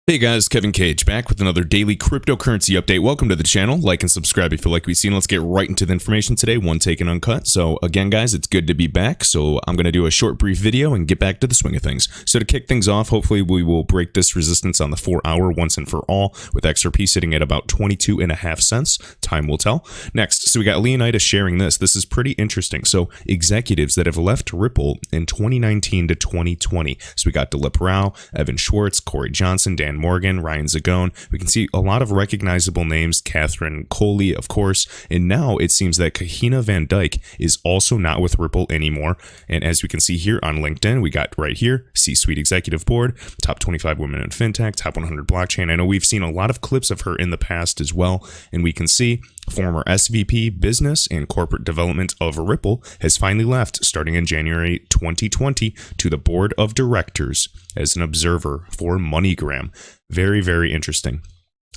Hey guys, Kevin Cage back with another daily cryptocurrency update. Welcome to the channel. Like and subscribe if you like what you've seen. Let's get right into the information today, one taken uncut. So again, guys, it's good to be back. So I'm going to do a short, brief video and get back to the swing of things. So to kick things off, hopefully we will break this resistance on the 4 hour once and for all, with XRP sitting at about 22.5 cents. Time will tell. Next, so we got Leonidas sharing this. This is pretty interesting. So executives that have left Ripple in 2019 to 2020. So we got Dilip Rao, Evan Schwartz, Corey Johnson, Dan Morgan, Ryan Zagone. We can see a lot of recognizable names, Catherine Coley, of course, and now it seems that Kahina Van Dyke is also not with Ripple anymore. And as we can see here on LinkedIn, we got right here, C-Suite Executive Board, top 25 women in fintech, top 100 blockchain. I know we've seen a lot of clips of her in the past as well, and we can see former SVP Business and Corporate Development of Ripple has finally left starting in January 2020 to the Board of Directors as an observer for MoneyGram. Very, very interesting.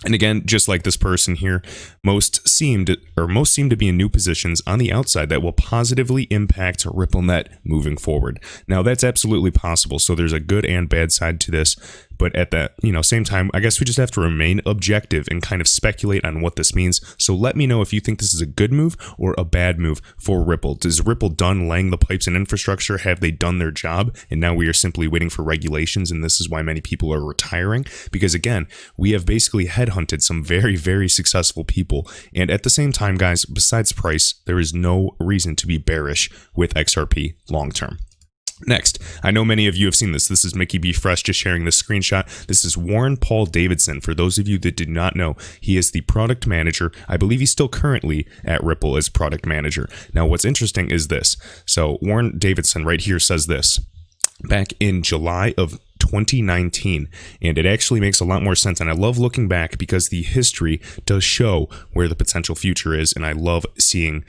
And again, just like this person here, most seem to be in new positions on the outside that will positively impact RippleNet moving forward. Now, that's absolutely possible. So there's a good and bad side to this. But at that, same time, I guess we just have to remain objective and kind of speculate on what this means. So let me know if you think this is a good move or a bad move for Ripple. Is Ripple done laying the pipes and infrastructure? Have they done their job? And now we are simply waiting for regulations, and this is why many people are retiring. Because again, we have basically headhunted some very, very successful people. And at the same time, guys, besides price, there is no reason to be bearish with XRP long term. Next, I know many of you have seen this. This is Mickey B. Fresh just sharing this screenshot. This is Warren Paul Davidson. For those of you that did not know, he is the product manager. I believe he's still currently at Ripple as product manager. Now, what's interesting is this. So Warren Davidson right here says this back in July of 2019, and it actually makes a lot more sense. And I love looking back because the history does show where the potential future is, and I love seeing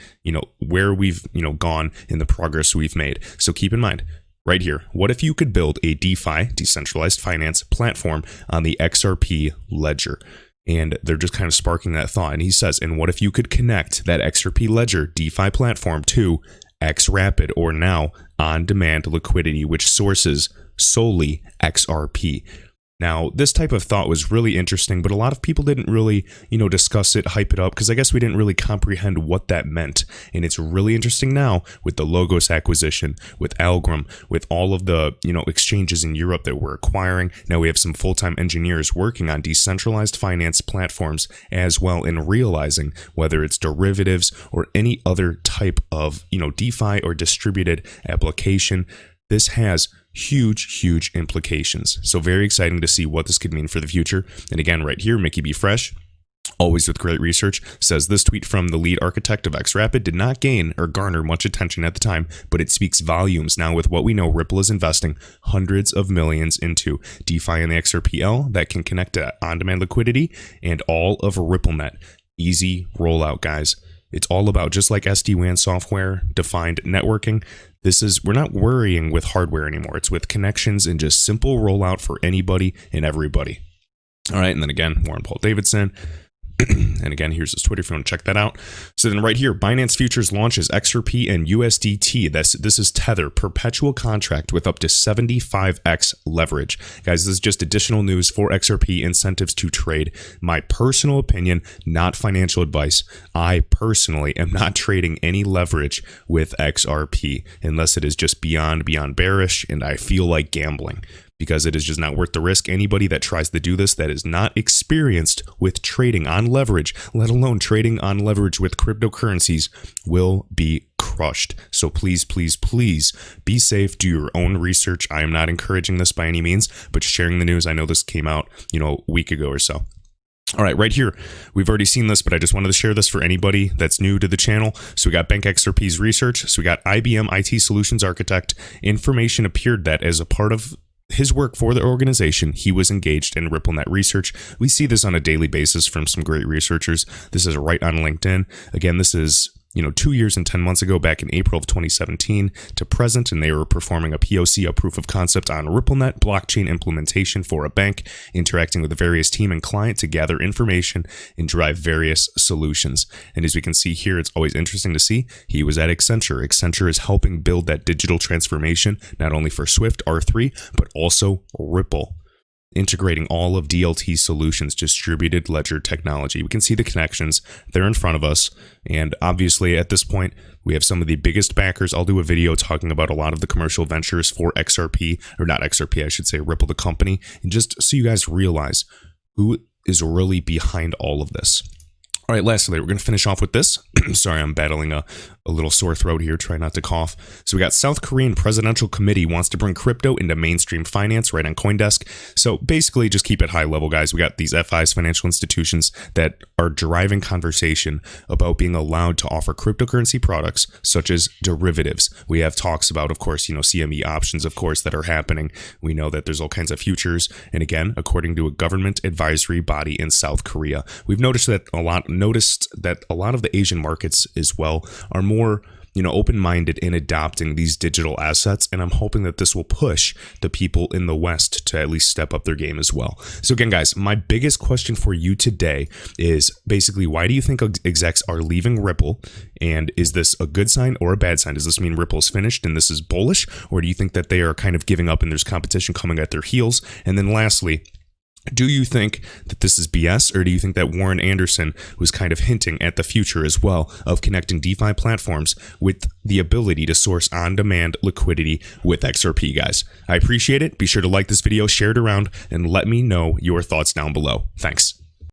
where we've gone in the progress we've made. So keep in mind right here, what if you could build a DeFi, decentralized finance platform on the XRP ledger? And they're just kind of sparking that thought. And he says, and what if you could connect that XRP ledger DeFi platform to XRapid, or now on-demand liquidity, which sources solely XRP. Now, this type of thought was really interesting, but a lot of people didn't really, discuss it, hype it up, because I guess we didn't really comprehend what that meant. And it's really interesting now with the Logos acquisition, with Algorand, with all of the, exchanges in Europe that we're acquiring. Now we have some full-time engineers working on decentralized finance platforms as well, and realizing whether it's derivatives or any other type of, DeFi or distributed application. This has huge implications. So very exciting to see what this could mean for the future. And again, right here, Mickey B. Fresh, always with great research, says this tweet from the lead architect of XRapid did not gain or garner much attention at the time, but it speaks volumes now with what we know Ripple is investing hundreds of millions into DeFi and the XRPL that can connect to on-demand liquidity and all of RippleNet. Easy rollout, guys. It's all about, just like SD-WAN software, defined networking. We're not worrying with hardware anymore. It's with connections and just simple rollout for anybody and everybody. All right, and then again, Warren Paul Davidson. And again, here's his Twitter if you want to check that out. So then right here, Binance Futures launches XRP and USDT. This is Tether, perpetual contract with up to 75x leverage. Guys, this is just additional news for XRP, incentives to trade. My personal opinion, not financial advice. I personally am not trading any leverage with XRP unless it is just beyond bearish and I feel like gambling, because it is just not worth the risk. Anybody that tries to do this that is not experienced with trading on leverage, let alone trading on leverage with cryptocurrencies, will be crushed. So please be safe. Do your own research. I am not encouraging this by any means, but sharing the news. I know this came out, a week ago or so. All right, right here, we've already seen this, but I just wanted to share this for anybody that's new to the channel. So we got Bank XRP's research. So we got IBM IT Solutions Architect. Information appeared that as a part of his work for the organization, he was engaged in RippleNet research. We see this on a daily basis from some great researchers. This is right on LinkedIn. Again, this is 2 years and 10 months ago, back in April of 2017 to present, and they were performing a POC, a proof of concept on RippleNet blockchain implementation for a bank, interacting with the various team and client to gather information and drive various solutions. And as we can see here, it's always interesting to see he was at Accenture. Accenture is helping build that digital transformation, not only for Swift R3, but also Ripple. integrating all of DLT Solutions' distributed ledger technology. We can see the connections. They're in front of us. And obviously, at this point, we have some of the biggest backers. I'll do a video talking about a lot of the commercial ventures for XRP, or not XRP, I should say, Ripple, the company. And just so you guys realize who is really behind all of this. All right, lastly, we're going to finish off with this. Sorry, I'm battling a little sore throat here. Try not to cough. So we got South Korean Presidential Committee wants to bring crypto into mainstream finance, right on CoinDesk. So basically, just keep it high level, guys. We got these FIs, financial institutions, that are driving conversation about being allowed to offer cryptocurrency products such as derivatives. We have talks about, of course, CME options, of course, that are happening. We know that there's all kinds of futures. And again, according to a government advisory body in South Korea, we've noticed that a lot of the Asian markets as well are more open-minded in adopting these digital assets, and I'm hoping that this will push the people in the West to at least step up their game as well. So again, guys, my biggest question for you today is basically, why do you think execs are leaving Ripple, and is this a good sign or a bad sign? Does this mean Ripple's finished and this is bullish, or do you think that they are kind of giving up and there's competition coming at their heels? And then lastly, do you think that this is BS, or do you think that Warren Anderson was kind of hinting at the future as well of connecting DeFi platforms with the ability to source on-demand liquidity with XRP, guys? I appreciate it. Be sure to like this video, share it around, and let me know your thoughts down below. Thanks.